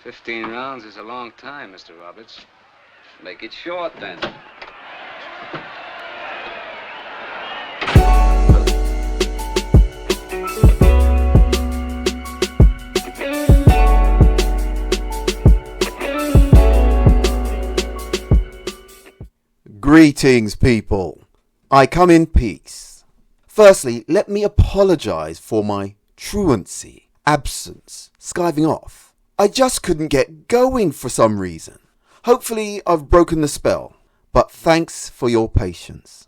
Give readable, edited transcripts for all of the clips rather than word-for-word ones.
15 rounds is a long time, Mr. Roberts. Make it short, then. Greetings, people. I come in peace. Firstly, let me apologise for my truancy, absence, skiving off. I just couldn't get going for some reason. Hopefully I've broken the spell, but thanks for your patience.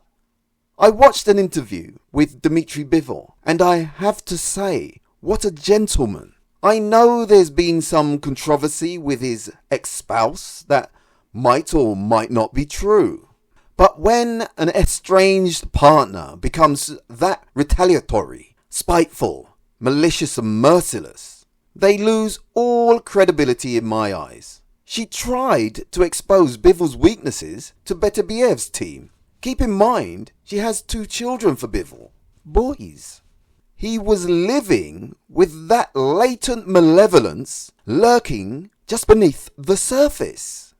I watched an interview with Dmitry Bivol, and I have to say, what a gentleman. I know there's been some controversy with his ex-spouse that might or might not be true. But when an estranged partner becomes that retaliatory, spiteful, malicious and merciless, they lose all credibility in my eyes. She tried to expose Bivol's weaknesses to Betabiev's team. Keep in mind, she has 2 children for Bivol, boys. He was living with that latent malevolence lurking just beneath the surface.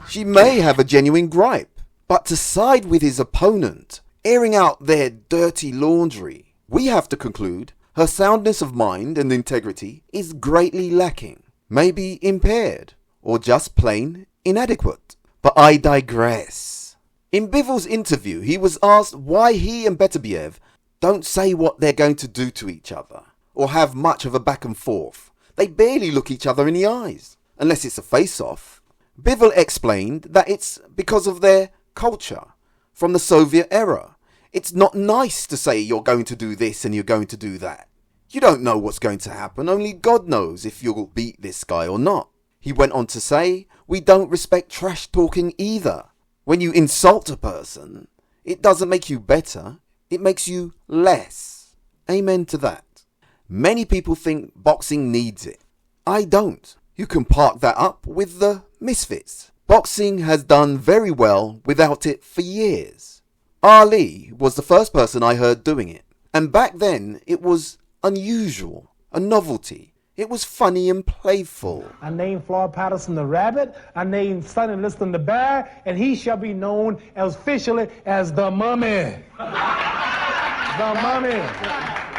She may have a genuine gripe, but to side with his opponent, airing out their dirty laundry, we have to conclude her soundness of mind and integrity is greatly lacking, maybe impaired, or just plain inadequate. But I digress. In Bivol's interview, he was asked why he and Beterbiev don't say what they're going to do to each other, or have much of a back and forth. They barely look each other in the eyes, unless it's a face-off. Bivol explained that it's because of their culture from the Soviet era. It's not nice to say you're going to do this and you're going to do that. You don't know what's going to happen, only God knows if you'll beat this guy or not. He went on to say, we don't respect trash talking either. When you insult a person, it doesn't make you better, it makes you less. Amen to that. Many people think boxing needs it. I don't. You can park that up with the misfits. Boxing has done very well without it for years. Ali was the first person I heard doing it. And back then, it was unusual, a novelty. It was funny and playful. I named Floyd Patterson the rabbit. I named Sonny Liston the bear. And he shall be known as officially as the mummy. The mummy.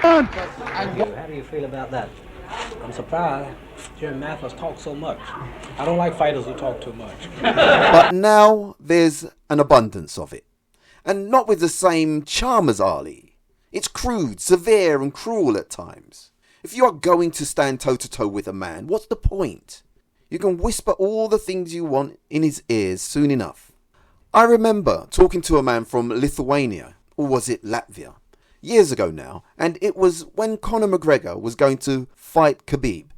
How do you feel about that? I'm surprised Jim Mathis talks so much. I don't like fighters who talk too much. But now there's an abundance of it. And not with the same charm as Ali. It's crude, severe and cruel at times. If you are going to stand toe-to-toe with a man, what's the point? You can whisper all the things you want in his ears soon enough. I remember talking to a man from Lithuania, or was it Latvia, years ago now, and it was when Conor McGregor was going to fight Khabib.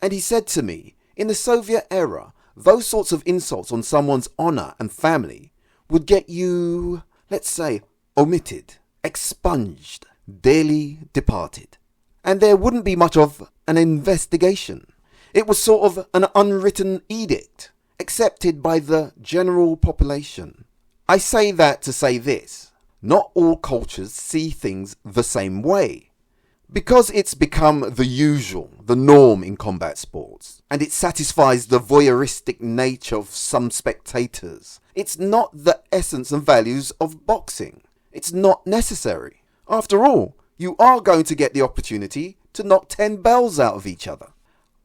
And he said to me, in the Soviet era, those sorts of insults on someone's honour and family would get you, let's say, omitted, expunged, dearly departed. And there wouldn't be much of an investigation. It was sort of an unwritten edict, accepted by the general population. I say that to say this. Not all cultures see things the same way. Because it's become the usual, the norm in combat sports, and it satisfies the voyeuristic nature of some spectators, it's not the essence and values of boxing. It's not necessary. After all, you are going to get the opportunity to knock 10 bells out of each other.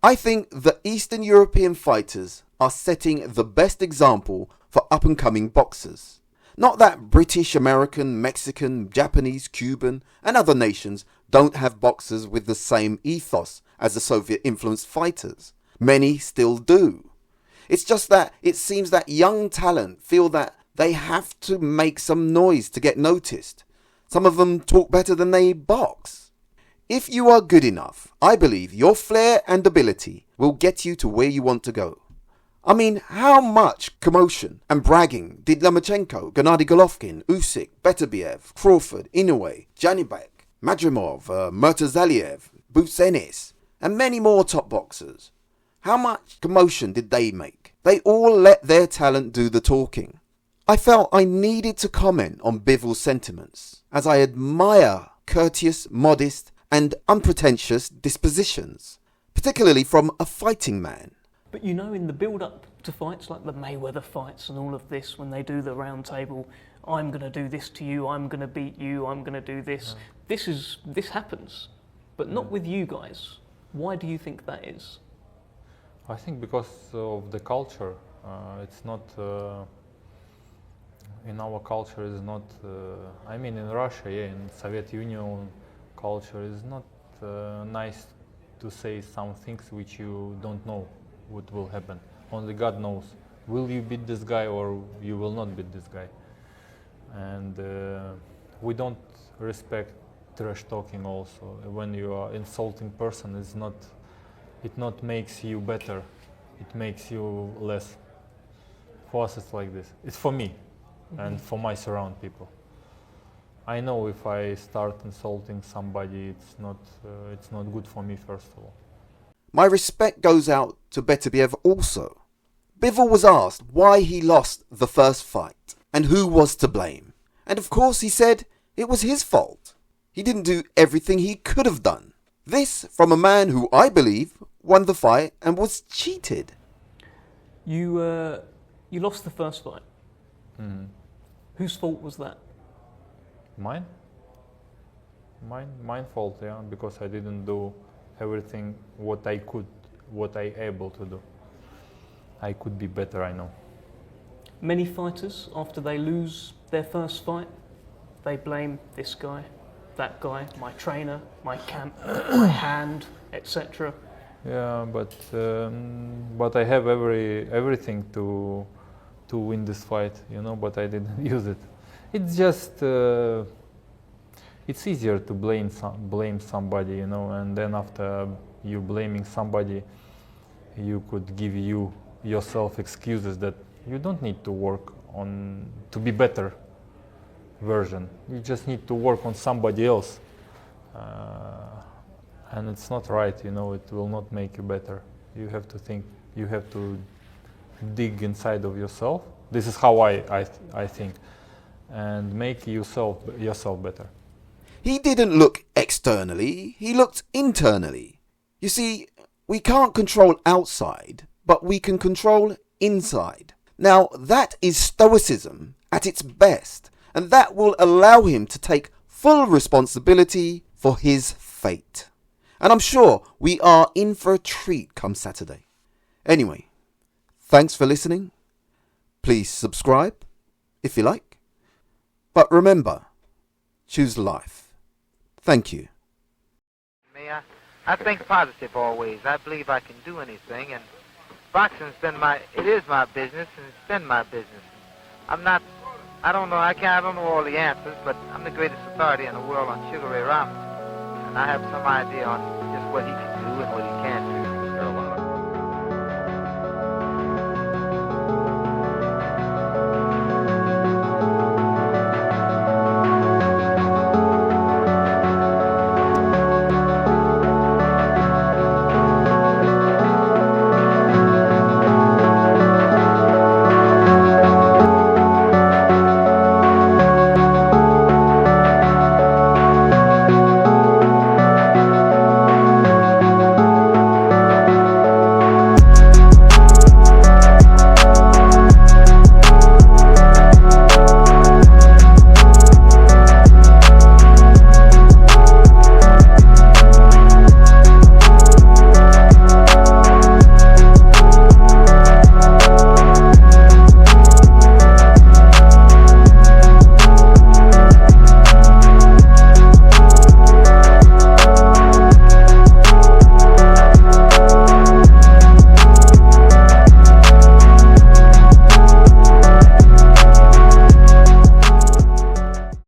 I think the Eastern European fighters are setting the best example for up-and-coming boxers. Not that British, American, Mexican, Japanese, Cuban and other nations don't have boxers with the same ethos as the Soviet-influenced fighters. Many still do. It's just that it seems that young talent feel that they have to make some noise to get noticed. Some of them talk better than they box. If you are good enough, I believe your flair and ability will get you to where you want to go. I mean, how much commotion and bragging did Lomachenko, Gennady Golovkin, Usyk, Beterbiev, Crawford, Inoue, Janibek, Madrimov, Murtazaliev, Boots Ennis, and many more top boxers? How much commotion did they make? They all let their talent do the talking. I felt I needed to comment on Bivol's sentiments, as I admire courteous, modest, and unpretentious dispositions, particularly from a fighting man. But you know, in the build-up to fights like the Mayweather fights and all of this, when they do the round table, I'm going to do this to you, I'm going to beat you, I'm going to do this. This happens, but not with you guys. Why do you think that is? I think because of the culture. It's not in our culture. Is not. I mean, in Russia, yeah, in Soviet Union culture, is not nice to say some things which you don't know what will happen. Only God knows. Will you beat this guy or you will not beat this guy? And we don't respect trash talking also. When you are insulting person, it not makes you better, it makes you less. For us it's like this. It's for me and for my surround people. I know if I start insulting somebody, it's not good for me first of all. My respect goes out to Beterbiev also. Bivol was asked why he lost the first fight and who was to blame. And of course he said it was his fault. He didn't do everything he could have done. This from a man who I believe won the fight and was cheated. You lost the first fight. Mm. Whose fault was that? Mine fault, yeah, because I didn't do everything what I able to do. I could be better, I know. Many fighters, after they lose their first fight, they blame this guy, that guy, my trainer, my camp, my hand, etc. Yeah, but I have everything to win this fight, you know, but I didn't use it. It's just it's easier to blame somebody, you know, and then after you blaming somebody, you could give yourself excuses that you don't need to work on to be better version. You just need to work on somebody else, and it's not right, you know. It will not make you better. You have to think. You have to dig inside of yourself. This is how I think, and make yourself better. He didn't look externally, he looked internally. You see, we can't control outside, but we can control inside. Now, that is stoicism at its best, and that will allow him to take full responsibility for his fate. And I'm sure we are in for a treat come Saturday. Anyway, thanks for listening. Please subscribe if you like. But remember, choose life. Thank you. I think positive always. I believe I can do anything, and boxing's been it is my business, and it's been my business. I don't know all the answers, but I'm the greatest authority in the world on Sugar Ray Robinson, and I have some idea on just what he can do and what he can't do.